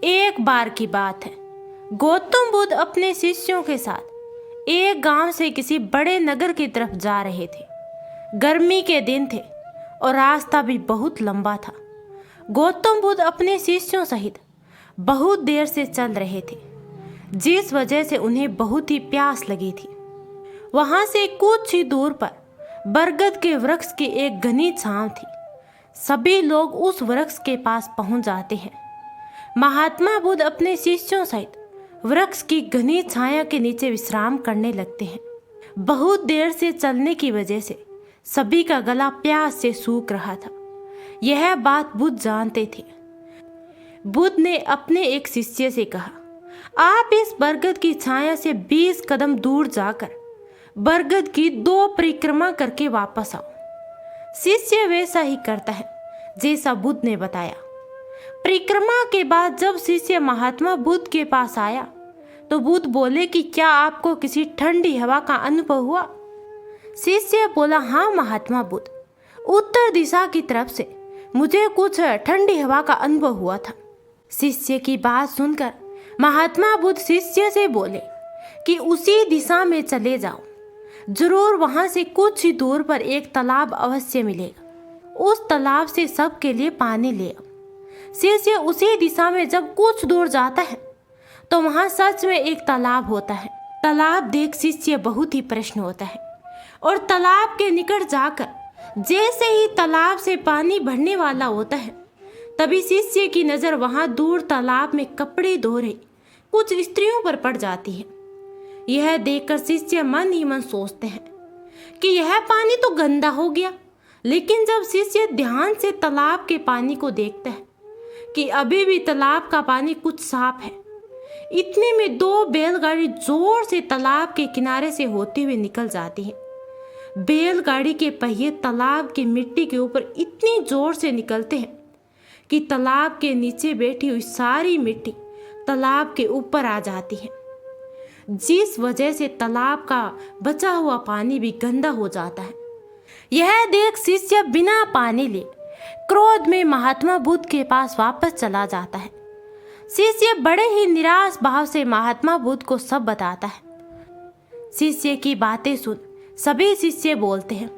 एक बार की बात है, गौतम बुद्ध अपने शिष्यों के साथ एक गांव से किसी बड़े नगर की तरफ जा रहे थे। गर्मी के दिन थे और रास्ता भी बहुत लंबा था। गौतम बुद्ध अपने शिष्यों सहित बहुत देर से चल रहे थे, जिस वजह से उन्हें बहुत ही प्यास लगी थी। वहां से कुछ ही दूर पर बरगद के वृक्ष की एक घनी छांव थी। सभी लोग उस वृक्ष के पास पहुंच जाते हैं। महात्मा बुद्ध अपने शिष्यों सहित वृक्ष की घनी छाया के नीचे विश्राम करने लगते हैं। बहुत देर से चलने की वजह से सभी का गला प्यास से सूख रहा था। यह बात बुद्ध जानते थे। बुद्ध ने अपने एक शिष्य से कहा, आप इस बरगद की छाया से 20 कदम दूर जाकर बरगद की 2 परिक्रमा करके वापस आओ। शिष्य वैसा ही करता है जैसा बुद्ध ने बताया। परिक्रमा के बाद जब शिष्य महात्मा बुद्ध के पास आया तो बुद्ध बोले कि क्या आपको किसी ठंडी हवा का अनुभव हुआ? शिष्य बोला, हाँ महात्मा बुद्ध, उत्तर दिशा की तरफ से मुझे कुछ ठंडी हवा का अनुभव हुआ था। शिष्य की बात सुनकर महात्मा बुद्ध शिष्य से बोले कि उसी दिशा में चले जाओ, जरूर वहां से कुछ ही दूर पर एक तालाब अवश्य मिलेगा। उस तालाब से सबके लिए पानी ले आओ। शिष्य उसी दिशा में जब कुछ दूर जाता है तो वहां सच में एक तालाब होता है। तालाब देख शिष्य बहुत ही प्रसन्न होता है और तालाब के निकट जाकर जैसे ही तालाब से पानी भरने वाला होता है, तभी शिष्य की नजर वहां दूर तालाब में कपड़े धो रही कुछ स्त्रियों पर पड़ जाती है। यह देखकर शिष्य मन ही मन सोचते हैं कि यह पानी तो गंदा हो गया। लेकिन जब शिष्य ध्यान से तालाब के पानी को देखता है कि अभी भी तालाब का पानी कुछ साफ है, इतने में 2 बैलगाड़ी जोर से तालाब के किनारे से होते हुए निकल जाती है। बैलगाड़ी के पहिए तालाब की मिट्टी के ऊपर इतनी जोर से निकलते हैं कि तालाब के नीचे बैठी हुई सारी मिट्टी तालाब के ऊपर आ जाती है, जिस वजह से तालाब का बचा हुआ पानी भी गंदा हो जाता है। यह देख शिष्य बिना पानी लिए क्रोध में महात्मा बुद्ध के पास वापस चला जाता है। शिष्य बड़े ही निराश भाव से महात्मा बुद्ध को सब बताता है। शिष्य की बातें सुन सभी शिष्य बोलते हैं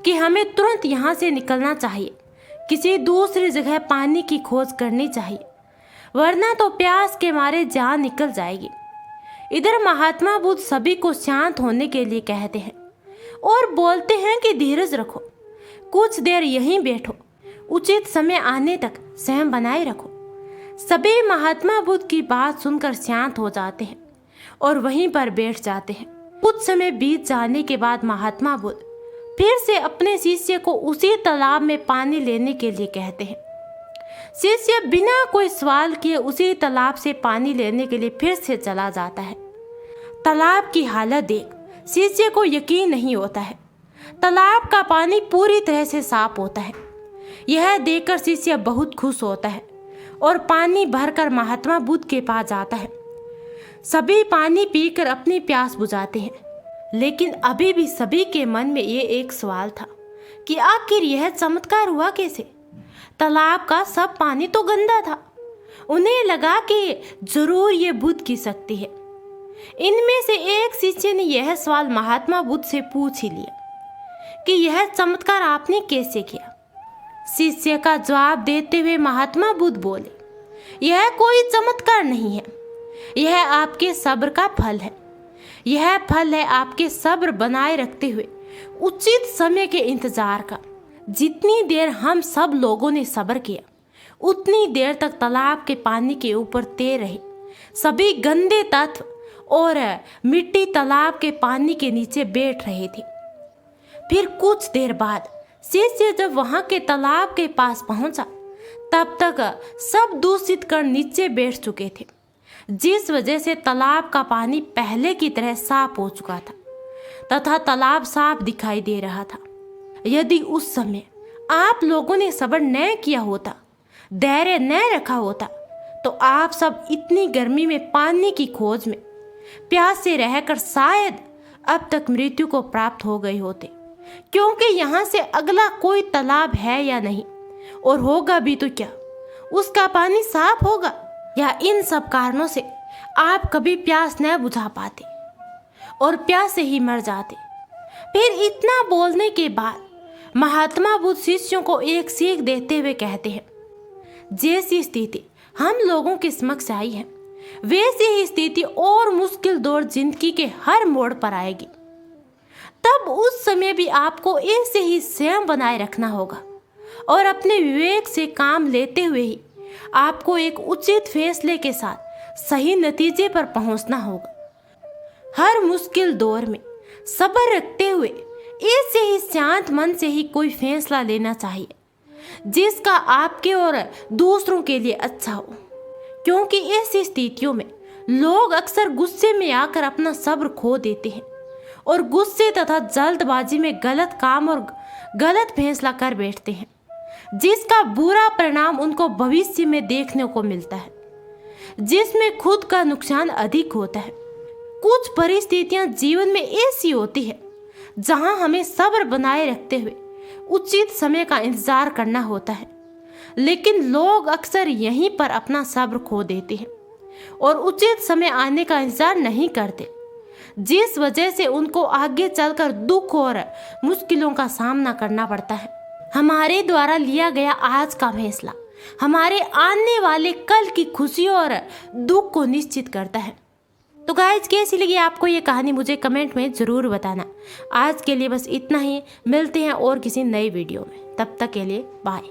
कि हमें तुरंत यहाँ से निकलना चाहिए, किसी दूसरी जगह पानी की खोज करनी चाहिए, वरना तो प्यास के मारे जान निकल जाएगी। इधर महात्मा बुद्ध सभी को शांत होने के लिए कहते हैं और बोलते हैं कि धीरज रखो, कुछ देर यहीं बैठो, उचित समय आने तक संयम बनाए रखो। सभी महात्मा बुद्ध की बात सुनकर शांत हो जाते हैं और वहीं पर बैठ जाते हैं। कुछ समय बीत जाने के बाद महात्मा बुद्ध फिर से अपने शिष्य को उसी तालाब में पानी लेने के लिए कहते हैं। शिष्य बिना कोई सवाल किए उसी तालाब से पानी लेने के लिए फिर से चला जाता है। तालाब की हालत देख शिष्य को यकीन नहीं होता है। तालाब का पानी पूरी तरह से साफ होता है। यह देखकर शिष्य बहुत खुश होता है और पानी भरकर महात्मा बुद्ध के पास जाता है। सभी पानी पीकर अपनी प्यास बुझाते हैं, लेकिन अभी भी सभी के मन में ये एक सवाल था कि आखिर यह चमत्कार हुआ कैसे? तालाब का सब पानी तो गंदा था। उन्हें लगा कि जरूर ये बुद्ध की शक्ति है। इनमें से एक शिष्य ने यह सवाल महात्मा बुद्ध से पूछ ही लिया कि यह चमत्कार आपने कैसे किया? शिष्य का जवाब देते हुए महात्मा बुद्ध बोले, यह कोई चमत्कार नहीं है, यह आपके सब्र का फल है। यह फल है आपके सब्र बनाए रखते हुए उचित समय के इंतजार का। जितनी देर हम सब लोगों ने सब्र किया, उतनी देर तक तालाब के पानी के ऊपर तैर रहे सभी गंदे तत्व और मिट्टी तालाब के पानी के नीचे बैठ रहे थे। फिर कुछ देर बाद शिष्य जब वहां के तालाब के पास पहुंचा, तब तक सब दूषित कर नीचे बैठ चुके थे, जिस वजह से तालाब का पानी पहले की तरह साफ हो चुका था तथा तालाब साफ दिखाई दे रहा था। यदि उस समय आप लोगों ने सब्र न किया होता, धैर्य न रखा होता, तो आप सब इतनी गर्मी में पानी की खोज में प्यास से रहकर शायद अब तक मृत्यु को प्राप्त हो गए होते, क्योंकि यहाँ से अगला कोई तालाब है या नहीं, और होगा भी तो क्या उसका पानी साफ होगा? या इन सब कारणों से आप कभी प्यास न बुझा पाते और प्यास से ही मर जाते। फिर इतना बोलने के बाद महात्मा बुद्ध शिष्यों को एक सीख देते हुए कहते हैं, जैसी स्थिति हम लोगों के समक्ष आई है वैसी ही स्थिति और मुश्किल दौर जिंदगी के हर मोड़ पर आएगी। तब उस समय भी आपको ऐसे ही संयम बनाए रखना होगा और अपने विवेक से काम लेते हुए ही आपको एक उचित फैसले के साथ सही नतीजे पर पहुंचना होगा। हर मुश्किल दौर में सब्र रखते हुए ऐसे ही शांत मन से ही कोई फैसला लेना चाहिए जिसका आपके और दूसरों के लिए अच्छा हो, क्योंकि ऐसी स्थितियों में लोग अक्सर गुस्से में आकर अपना सब्र खो देते हैं और गुस्से तथा जल्दबाजी में गलत काम और गलत फैसला कर बैठते हैं, जिसका बुरा परिणाम उनको भविष्य में देखने को मिलता है, जिसमें खुद का नुकसान अधिक होता है। कुछ परिस्थितियां जीवन में ऐसी होती है जहां हमें सब्र बनाए रखते हुए उचित समय का इंतजार करना होता है, लेकिन लोग अक्सर यहीं पर अपना सब्र खो देते हैं और उचित समय आने का इंतजार नहीं करते, जिस वजह से उनको आगे चलकर दुख और मुश्किलों का सामना करना पड़ता है। हमारे द्वारा लिया गया आज का फैसला हमारे आने वाले कल की खुशियों और दुख को निश्चित करता है। तो गाइज, कैसी लगी आपको ये कहानी मुझे कमेंट में ज़रूर बताना। आज के लिए बस इतना ही, मिलते हैं और किसी नई वीडियो में, तब तक के लिए बाय।